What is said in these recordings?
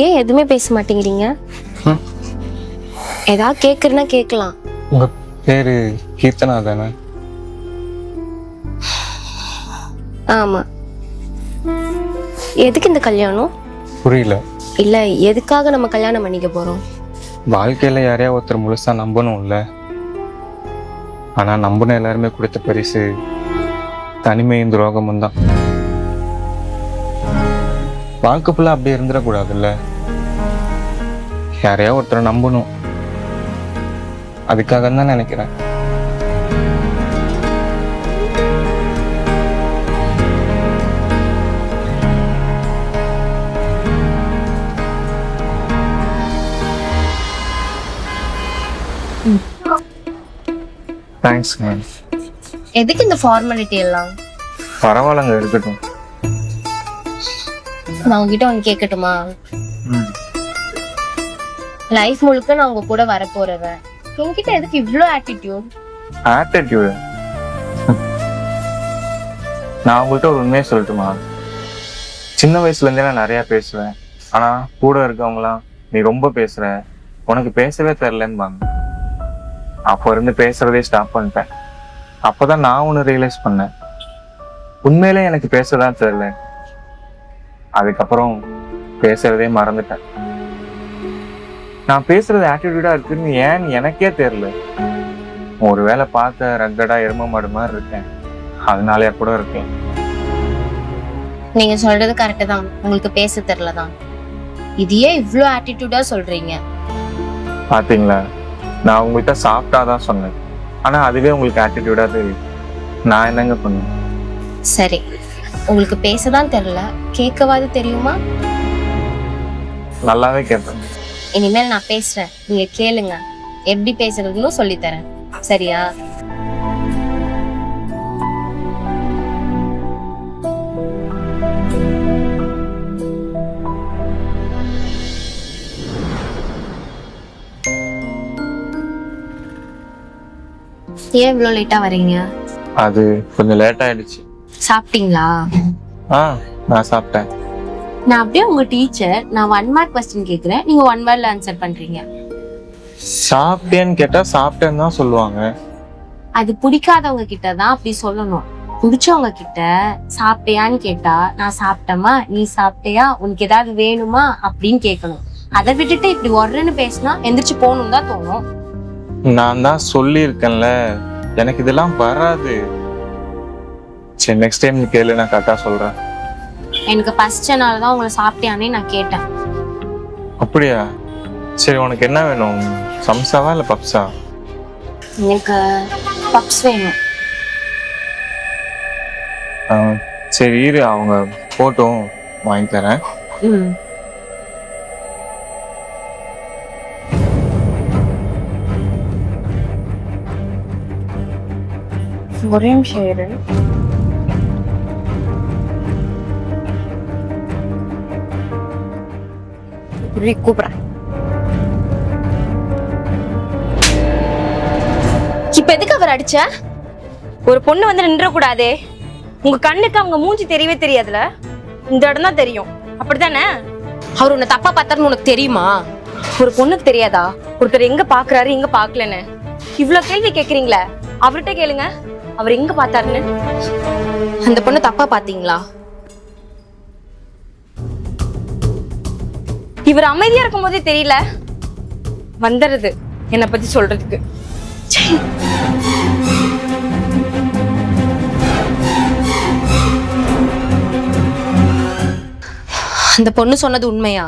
ஏன் எதுவுமே பேச மாட்டேங்கிறீங்க? ஏதாவது கேட்குறேன்னா கேட்கலாம். உங்க பேரு கீர்த்தனா தானே? ஆமா. எதுக்கு இந்த கல்யாணம்? புரியல. இல்ல, எதுக்காக நம்ம கல்யாணம் பண்ணிக்க போறோம்? வாழ்க்கையில யாரையா ஒருத்தர் முழுசா நம்பணும்ல. ஆனா நம்பின எல்லாருமே கொடுத்த பரிசு தனிமையும் துரோகமும் தான். வாழ்க்கை ஃபுல்லா அப்படி இருந்துடக்கூடாதுல்ல. யாரையா ஒருத்தரை நம்பணும். அதுக்காக தான் நினைக்கிறேன். Thanks ma'am. எதுக்கு இந்த ஃபார்மாலிட்டி எல்லாம்? பரவாயில்லங்க, இருக்கட்டும். நான் உங்ககிட்ட ஒன்று கேட்கட்டுமா? லைஃப் முழுக்க நான் உங்க கூட வர போறவன். என்கிட்ட எதுக்கு இவ்ளோ ஆட்டிடியூட்? ஆட்டிடியூடு? நான் உங்கள்கிட்ட ஒரு உண்மையை சொல்லட்டுமா? சின்ன வயசுல இருந்தே நான் நிறைய பேசுவேன். ஆனா கூட இருக்கவங்களாம் நீ ரொம்ப பேசுற, உனக்கு பேசவே தெரிலன்னு. அப்போ இருந்து பேசுறதே ஸ்டாப் பண்ணிட்டேன். அப்பதான் நான் ஒன்று ரியலைஸ் பண்ணேன், உண்மையிலே எனக்கு பேசதான் தெரியல. அதுக்கப்புறம் பேசுறதே மறந்துட்டேன். நான் பேசுறது ஆட்டிடியூடா இருக்குன்னு ஏன்னு எனக்கே தெரியல. ஒருவேளை பார்க்க ரக்கடா எரும மாடு மாதிரி இருக்கேன், அதனாலயா கூட இருக்கேன். நீங்க சொல்றது கரெக்ட் தான், உங்களுக்கு பேச தெரியலதான். இதையே இவ்ளோ ஆட்டிடியூடா சொல்றீங்க. பாத்தீங்களா, நான் உங்கள்கிட்ட சாப்பிட்டாதான் சொன்னேன். ஆனா அதுவே உங்களுக்கு ஆட்டிடியூடா தெரியும். நான் என்னங்க பண்ணேன்? சரி, உங்களுக்கு பேசதான் தெரியல, கேட்கவாது தெரியுமா? நல்லாவே கேட்பேன். இனிமேல் நான் பேசுறேன், நீங்க கேளுங்க. எப்படி பேசுறதுன்னு சொல்லி தரேன், சரியா? ஏன் இவ்வளோ லேட்டா வரீங்க? அது கொஞ்சம் லேட் ஆயிடுச்சு. சாப்பிட்டீங்களா? நான் சாப்பிட்டேன். நான் அப்படியே உங்க டீச்சர், நான் 1 மார்க் கொஸ்டின் கேக்குறேன், நீங்க 1 வேர்ட்ல ஆன்சர் பண்றீங்க. சாப்பிட்டேன்னு கேட்டா சாப்பிட்டேன்னு தான் சொல்லுவாங்க. அது பிடிக்காதவங்க கிட்ட தான் அப்படி சொல்லணும். பிடிச்சவங்க கிட்ட சாப்பிட்டியான்னு கேட்டா நான் சாப்பிட்டேமா, நீ சாப்பிட்டியா, உனக்கு ஏதாவது வேணுமா அப்படின்னு கேட்கணும். அதை விட்டுட்டு இப்படி ஒர்றன்னு பேசினா எந்திரிச்சு போகணும் தான் தோணும். நான் தான் சொல்லியிருக்கேன்ல, எனக்கு இதெல்லாம் வராது. சரி, நெக்ஸ்ட் டைம் நீ கேளு, நான் கரெக்டா சொல்றேன். எனக்கு பசிச்சனால தான் உங்களை சாப்பிட்டியானே நான் கேட்டேன். அப்படியா? சரி, உனக்கு என்ன வேணும்? சம்சாவா இல்ல பப்ஸா? எனக்கு பப்ஸ் வேணும். சரி இரு, அவங்க போட்டும் வாங்கி தரேன். ஒரே நிமிஷம் இரு. கூப்பிடுறேன். இப்ப எதுக்கு அவர் அடிச்ச? ஒரு பொண்ணு வந்து நின்ற கூடாதே. உங்க கண்ணுக்கு அவங்க மூஞ்சி தெரியவே தெரியாதுல, இந்த இடம் தான் தெரியும், அப்படித்தானே? அவர் உன்னை தப்பா பார்த்தாருன்னு உனக்கு தெரியுமா? ஒரு பொண்ணுக்கு தெரியாதா ஒருத்தர் எங்க பாக்குறாரு எங்க பாக்கலன்னு? இவ்வளவு கேள்வி கேக்குறீங்களே, அவர்கிட்ட கேளுங்க, அவர் எங்க பார்த்தாருன்னு. அந்த பொண்ணு தப்பா பாத்தீங்களா? இவர் அமைதியா இருக்கும் போதே தெரியல, வந்துடுது என்னை பத்தி சொல்றதுக்கு. அந்த பொண்ணு சொன்னது உண்மையா?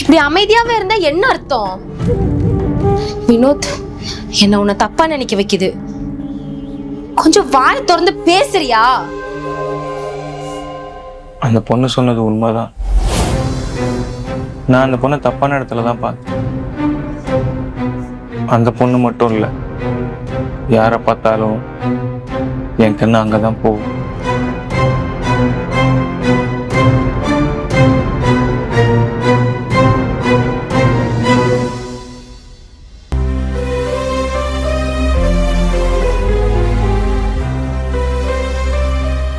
இப்படி அமைதியாவே இருந்தா என்ன அர்த்தம்? வினோத், என்ன உன்னை தப்பா நினைக்க வைக்குது. கொஞ்சம் வாய் திறந்து பேசுறியா? அந்த பொண்ணு சொன்னது உண்மைதான். நான் அந்த பொண்ணை தப்பான இடத்துல தான் பார்த்தேன். அந்த பொண்ணு மட்டும் இல்லை, யாரை பார்த்தாலும் என் கண்ணு அங்கதான் போகும்.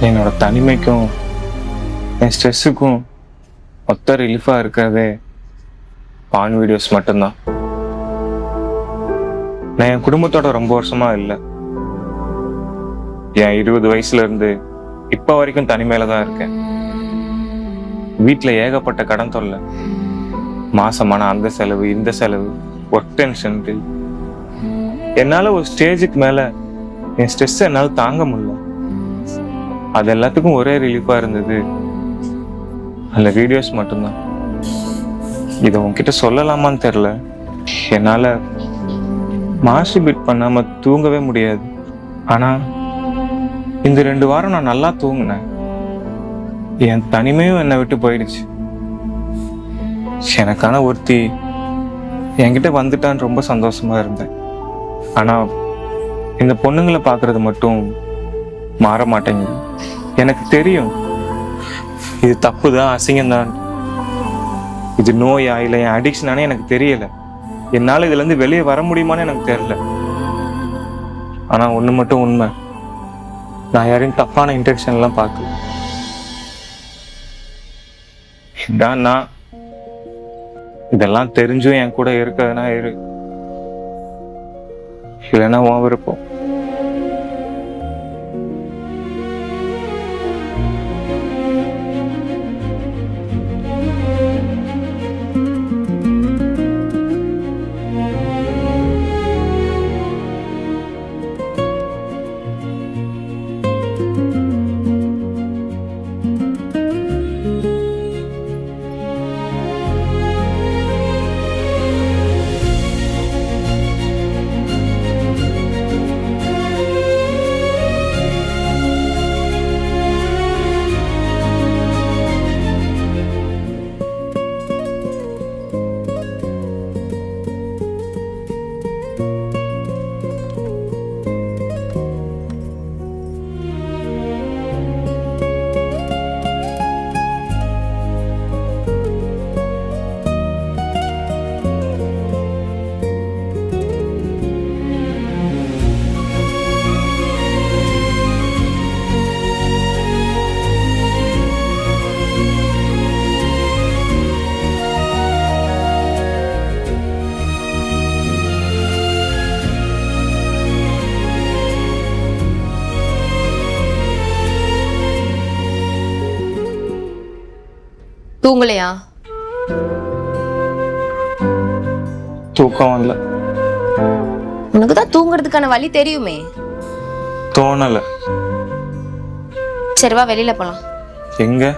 என்னோட தனிமைக்கும் என் ஸ்ட்ரெஸ்ஸுக்கும் மொத்த ரிலீஃபாக இருக்கிறதே பான் வீடியோஸ் மட்டும்தான். நான் என் குடும்பத்தோட ரொம்ப வருஷமா இல்லை. என் 20 வயசுல இருந்து இப்போ வரைக்கும் தனிமையில தான் இருக்கேன். வீட்டில் ஏகப்பட்ட கடன் தொல்லை, மாசமான அந்த செலவு இந்த செலவு, ஒர்க் டென்ஷன். என்னால் ஒரு ஸ்டேஜுக்கு மேலே என் ஸ்ட்ரெஸ் என்னால் தாங்க முடியல. அது எல்லாத்துக்கும் ஒரே ரிலீஃபாக இருந்தது அந்த வீடியோஸ் மட்டும்தான். இதை உன்கிட்ட சொல்லலாமான்னு தெரில. என்னால் மாஸ்டர்பேட் பண்ணாம தூங்கவே முடியாது. ஆனா இந்த 2 வாரம் நான் நல்லா தூங்கினேன். என் தனிமையும் என்னை விட்டு போயிடுச்சு. எனக்கான ஒருத்தி என்கிட்ட வந்துட்டான்னு ரொம்ப சந்தோஷமா இருந்தேன். ஆனா இந்த பொண்ணுங்களை பார்க்கறது மட்டும் மாற மாட்டேங்குது. எனக்கு தெரியும் இது தப்புதான், அசிங்கம்தான். இது நோயா இல்லை என் அடிக்ஷனானே எனக்கு தெரியல. என்னால் இதுல இருந்து வெளியே வர முடியுமான்னு எனக்கு தெரியல. ஆனா ஒண்ணு மட்டும் உண்மை, நான் யாரையும் தப்பான இன்டென்ஷன் எல்லாம் பார்க்கல. இதான் நான். இதெல்லாம் தெரிஞ்சும் என் கூட இருக்கிறதுனா இரு, இல்லைன்னா உன் விருப்பம். தூங்கலையா? தூக்கம் வரல. உனக்குதான் தூங்குறதுக்கான வழி தெரியுமே. தோணல. சரிவா வெளியில போலாம். எங்க?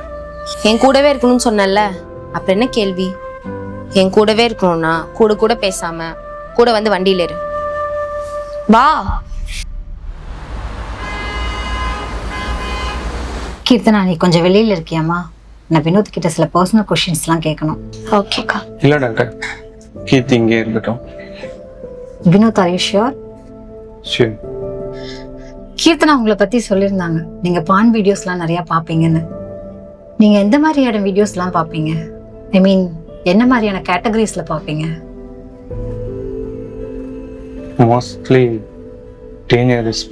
என் கூடவே இருக்கணும்னு சொன்னல, அப்புறம் என்ன கேள்வி? என் கூடவே இருக்கணும்னா கூட கூட பேசாம கூட வந்து வண்டியில இரு. வா. கீர்த்தனா, நீ கொஞ்சம் வெளியில இருக்கியாமா? நான் வினோத் கிட்ட சில பர்சனல் கொஸ்டின்ஸ்லாம் கேட்கணும். ஓகேக்கா. இல்ல டாக்டர், கீர்த்தி இங்கே இருக்கட்டும். Vinod, are you sure? சரி. கீர்த்தனா உங்களை பத்தி சொல்லியிருந்தாங்க, நீங்க பான் வீடியோஸ்லாம் நிறைய பாப்பீங்கன்னு. நீங்க எந்த மாதிரியான வீடியோஸ்லாம் பாப்பீங்க? ஐ மீன், என்ன மாதிரியான கேட்டகரிஸ்ல பாப்பீங்க? Mostly teenagers.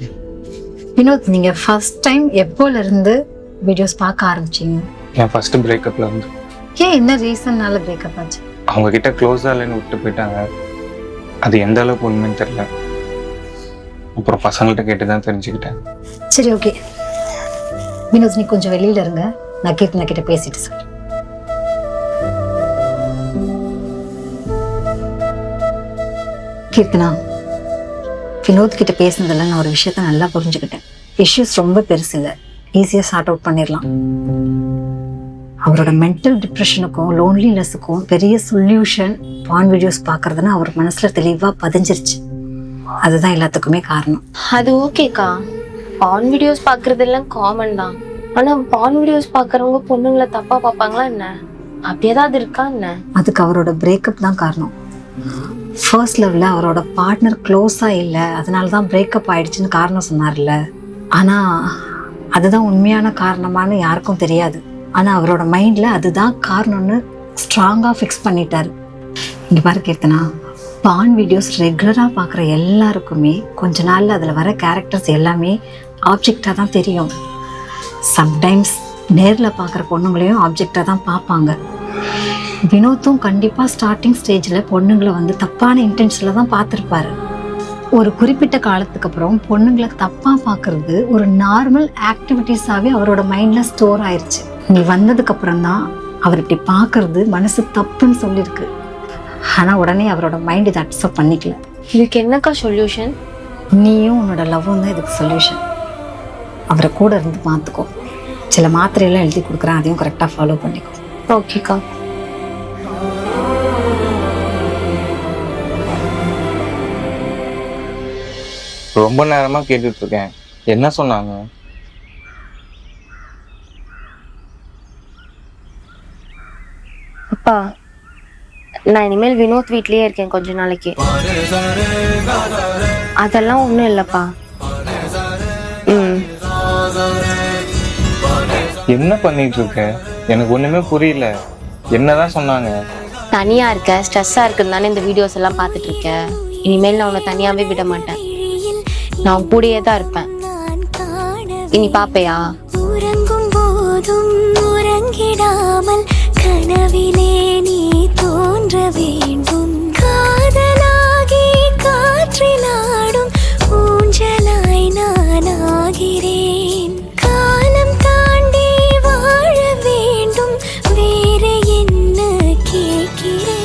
வினோத், நீங்க ஃபர்ஸ்ட் டைம் எப்போல இருந்து வீடியோஸ் பார்க்க ஆரம்பிச்சீங்க? என் ஃபர்ஸ்ட் பிரேக்கப்ல இருந்து. ஏன், என்ன ரீசன்னால பிரேக்கப் ஆச்சு? அவங்க கிட்ட க்ளோஸா இல்லைன்னு விட்டு போயிட்டாங்க. அது எந்த அளவுக்கு உண்மைன்னு தெரியல. அப்புறம் பசங்கள்ட்ட கேட்டுதான் தெரிஞ்சுக்கிட்டேன். சரி, ஓகே வினோத், நீ கொஞ்சம் வெளியில இருங்க, நான் கீர்த்தனா கிட்ட பேசிட்டு சொல்றேன். கீர்த்தனா, வினோத் கிட்ட பேசுனதுல நான் ஒரு விஷயத்த நல்லா புரிஞ்சுக்கிட்டேன். இஷ்யூஸ் ரொம்ப பெருசு இல்லை, ஈஸியா சார்ட் அவுட் பண்ணிடலாம். அவரோட மென்டல் டிப்ரெஷனுக்கும் லோன்லினஸுக்கும் பெரிய சொல்யூஷன் பான் வீடியோஸ் பார்க்கறதுன்னு அவர் மனசுல தெளிவா பதிஞ்சிருச்சு. அதுதான் எல்லாத்துக்குமே காரணம். அது ஓகேக்கா, பான் வீடியோஸ் பாக்குறதெல்லாம் காமன் தான். ஆனா பான் வீடியோஸ் பாக்குறவங்க பொண்ணுங்களை தப்பா பாப்பாங்களா என்ன? அப்படி ஏதாவது இருக்கா என்ன? அதுக்கு அவரோட பிரேக்கப் தான் காரணம். ஃபர்ஸ்ட் லவ்ல அவரோட பார்ட்னர் க்ளோஸா இல்லை, அதனாலதான் பிரேக்கப் ஆயிடுச்சுன்னு காரணம் சொன்னார்ல. ஆனா அதுதான் உண்மையான காரணமானு யாருக்கும் தெரியாது. ஆனா அவரோட மைண்ட்ல அதுதான் காரணம்னு ஸ்ட்ராங்கா ஃபிக்ஸ் பண்ணிட்டாரு. இங்க பாரு கீர்த்தனா, பான் வீடியோஸ் ரெகுலரா பாக்குற எல்லாருக்குமே கொஞ்ச நாள்ல அதுல வர கேரக்டர்ஸ் எல்லாமே ஆப்ஜெக்டா தான் தெரியும். சம்டைம்ஸ் நேர்ல பாக்குற பொண்ணுங்களையும் ஆப்ஜெக்டா தான் பார்ப்பாங்க. வினோத்தும் கண்டிப்பா ஸ்டார்டிங் ஸ்டேஜ்ல பொண்ணுங்களை வந்து தப்பான இன்டென்ஷன்ல தான் பார்த்துருப்பாரு. ஒரு குறிப்பிட்ட காலத்துக்கு அப்புறம் பொண்ணுங்களை தப்பா பார்க்கறது ஒரு நார்மல் ஆக்டிவிட்டிஸாவே அவரோட மைண்ட்ல ஸ்டோர் ஆயிருச்சு. நீ வந்ததுக்கு அப்புறம் தான் அவர் இப்படி பார்க்கறது மனசு தப்புன்னு சொல்லியிருக்கு. ஆனா உடனே அவரோட மைண்ட் இதை அக்செப்ட் பண்ணிக்கல. இதுக்கு என்னக்கா சொல்யூஷன்? நீயும் உன்னோட லவ்வும் தான் இதுக்கு சொல்யூஷன். அவரை கூட இருந்து பார்த்துக்கோ. சில மாத்திரையெல்லாம் எழுதி கொடுக்குறேன், அதையும் கரெக்டாக ஃபாலோ பண்ணிக்கோ. ஓகேக்கா. ரொம்ப நேரமா கேட்டுட்டு இருக்கேன், என்ன சொன்னாங்க? அப்பா, நான் இனிமேல் வினோத் வீட்லயே இருக்கேன் கொஞ்ச நாளைக்கு. அதெல்லாம் ஒண்ணும் இல்லப்பா. என்ன பண்ணிட்டு இருக்க? எனக்கு ஒண்ணுமே புரியல. என்னதான் சொன்னாங்க? தனியா இருக்க, ஸ்ட்ரெஸ்ஸா இருக்குன்னு தானே இந்த வீடியோஸ் எல்லாம் பார்த்துட்டு இருக்க. இனிமேல் நான் உன்னை தனியாவே விட மாட்டேன். நான் உன் கூடயே தான் இருப்பேன். இனி பாப்பையா? உறங்கும் போதும் உறங்கிடாமல் கனவிலே நீ தோன்ற வேண்டும். காதலாகி காற்றிலாடும் ஊஞ்சலாய் நான் ஆகிறேன். காலம் தாண்டி வாழ வேண்டும், வேற என்ன கேட்கிறேன்?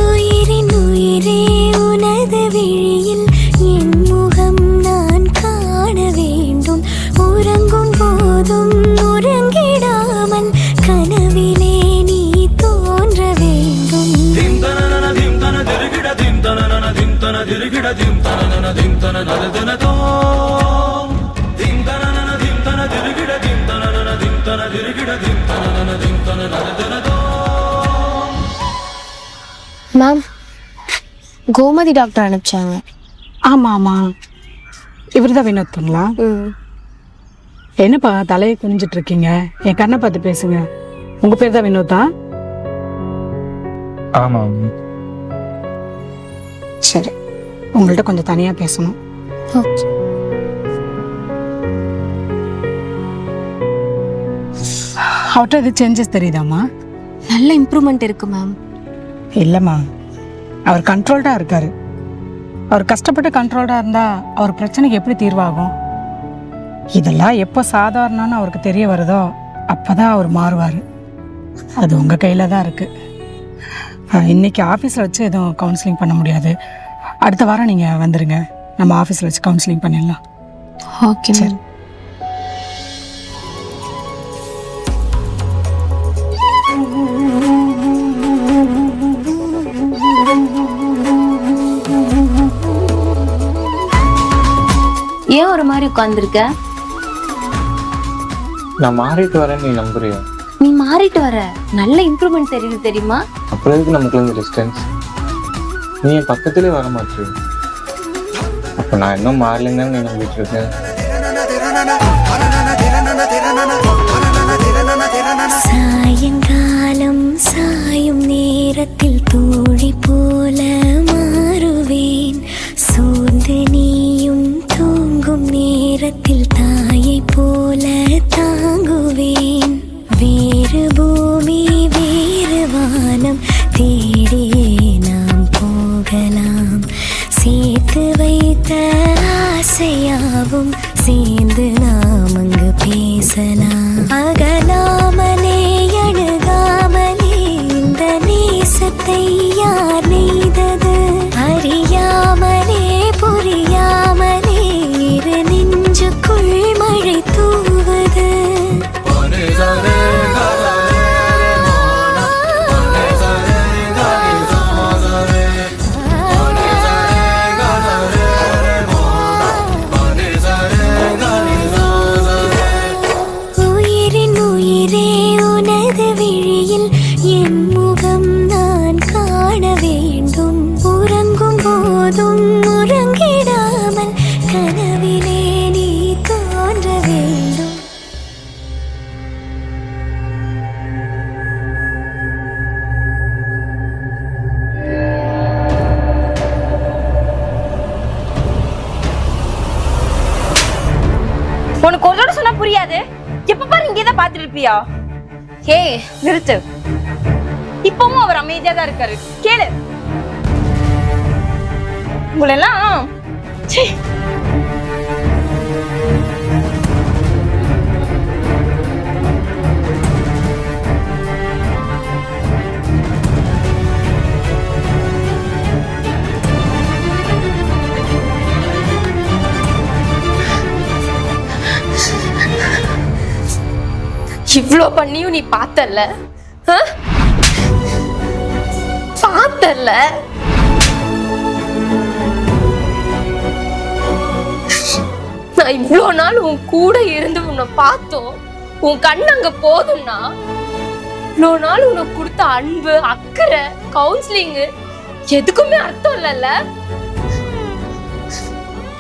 உயிரின் உயிரே உனது விழியில் என் முகம் நான் காண வேண்டும். உறங்கும் போதும் உறங்கிடாமல் கனவிலே நீ தோன்ற வேண்டும். மேம், கோமதி டாக்டர் அனுப்பிச்சாங்க. ஆமாம் ஆமாம், இவர் தான் வினோத்துங்களா? என்னப்பா தலையை குனிஞ்சிட்டு இருக்கீங்க? என் கண்ணை பார்த்து பேசுங்க. உங்கள் பேர் தான் வினோத்தா? ஆமாம். சரி, உங்கள்கிட்ட கொஞ்சம் தனியாக பேசணும். அவர்கிட்ட எது சேஞ்சஸ் தெரியுதாம்மா? நல்ல இம்ப்ரூவ்மெண்ட் இருக்கு மேம். இல்லைம்மா, அவர் கண்ட்ரோல்டாக இருக்காரு. அவர் கஷ்டப்பட்டு கண்ட்ரோல்டாக இருந்தால் அவர் பிரச்சனைக்கு எப்படி தீர்வாகும்? இதெல்லாம் எப்போ சாதாரணன்னு அவருக்கு தெரிய வருதோ அப்போ தான் அவர் மாறுவார். அது உங்கள் கையில் தான் இருக்குது. இன்றைக்கி ஆஃபீஸில் வச்சு எதுவும் கவுன்சிலிங் பண்ண முடியாது. அடுத்த வாரம் நீங்கள் வந்துடுங்க, நம்ம ஆஃபீஸில் வச்சு கவுன்சிலிங் பண்ணிடலாம். ஓகே சரி. ஏன் ஒரு மாதிரி உட்கார்ந்துருக்க? நான் மாறிட்டு வரேன்னு நீ நம்புறியா? நீ மாறிட்டு வர, நல்ல இம்ப்ரூவ்மெண்ட் தெரியுது தெரியுமா? அப்புறம் எதுக்கு நமக்கு இந்த டிஸ்டன்ஸ்? நீ என் பக்கத்திலே வர மாட்டேன். அப்ப நான் இன்னும் மாறலைன்னு நீ நம்பிட்டு இருக்கேன். சாயங்காலம் சாயும் நேரத்தில் தோழி போல மாறுவேன். சோர்ந்து நீயும் தூங்கும் நேரத்தில் தாயை போல தாங்குவேன். வேறு பூமி வேறு வானம் தேடியே நாம் போகலாம். சேர்த்து வைத்த ஆசையாவும் சேர்ந்து நாம் அங்கு பேசலாம். அகலாமலே அணுகாமலே இந்த நேசத்தை யார் நெய்தது? அறியாமலே புரியாமலே இரு நெஞ்சுக்குள் மழை தூவது. உயிரின் உனக்கு ஒரு தடவை சொன்னா புரியாது. எப்ப பாரு இங்கேதான் பாத்துட்டு இருப்பியா? ஹே நிறுத்து. இப்பவும் அவர் அமைதியா தான் இருக்காரு. கேளு. உங்களெல்லாம் ச்சீ. இவ்ளோ பண்ணியும் நீ பார்த்தல்ல? பார்த்தல்ல? நான் இவ்ளோ நாள் உன் கூட இருந்து உன்னை பார்த்தோம், உன் கண்ணு அங்க போதும்னா இவ்ளோ நாள் உனக்கு கொடுத்த அன்பு, அக்கறை, கவுன்சிலிங் எதுக்குமே அர்த்தம் இல்லல்ல?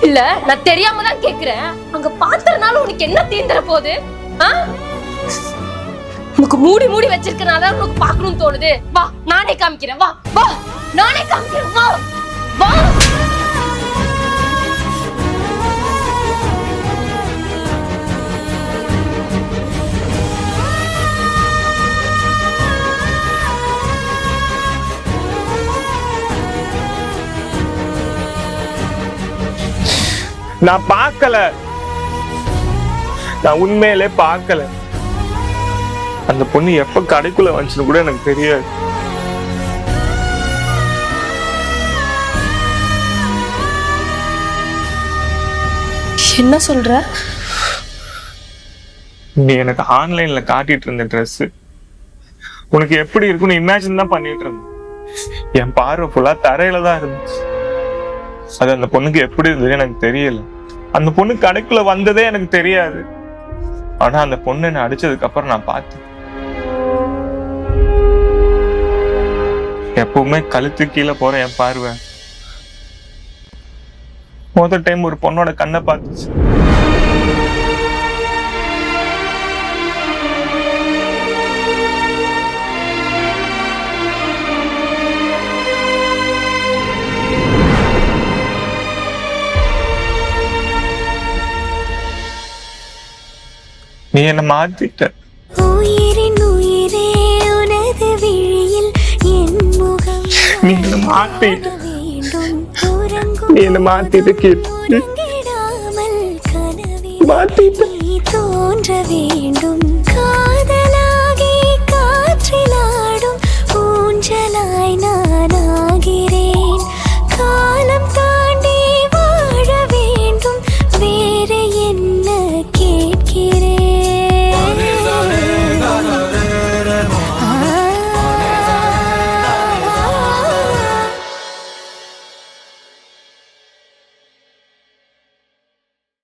இல்ல நான் தெரியாம தான் கேக்குறேன். அங்க பார்த்தறனால உனக்கு என்ன தீந்துற போகுது? உனக்கு மூடி மூடி வச்சிருக்கனால உனக்கு பார்க்கணும்னு தோணுது. வா நானே காமிக்கிறேன். வா வா நானே காமிக்கிறேன். வா வா. நான் பார்க்கல, நான் உண்மையிலே பார்க்கல. அந்த பொண்ணு எப்ப கடைக்குள்ள வந்துச்சுன்னு கூட எனக்கு தெரியாது. என்ன சொல்ற? நீ எனக்கு ஆன்லைன்ல காட்டிட்டு இருந்த ட்ரெஸ் உனக்கு எப்படி இருக்குன்னு இமேஜின் தான் பண்ணிட்டு இருந்தேன். என் பார்வை ஃபுல்லா தரையில தான் இருந்துச்சு. அது அந்த பொண்ணுக்கு எப்படி இருந்தது எனக்கு தெரியல. அந்த பொண்ணு கடைக்குள்ள வந்ததே எனக்கு தெரியாது. ஆனா அந்த பொண்ணு என்ன அடிச்சதுக்கு அப்புறம் நான் பார்த்தேன். எப்பவுமே கழுத்து கீழே போற என் பார்வை முதல் டைம் ஒரு பொண்ணோட கண்ணை பார்த்துச்சு. நீ என்ன மாத்திட்ட. நீ என்ன மாத்திட்ட. நீ என்ன மாத்திட்டு தோன்ற வேண்டும்.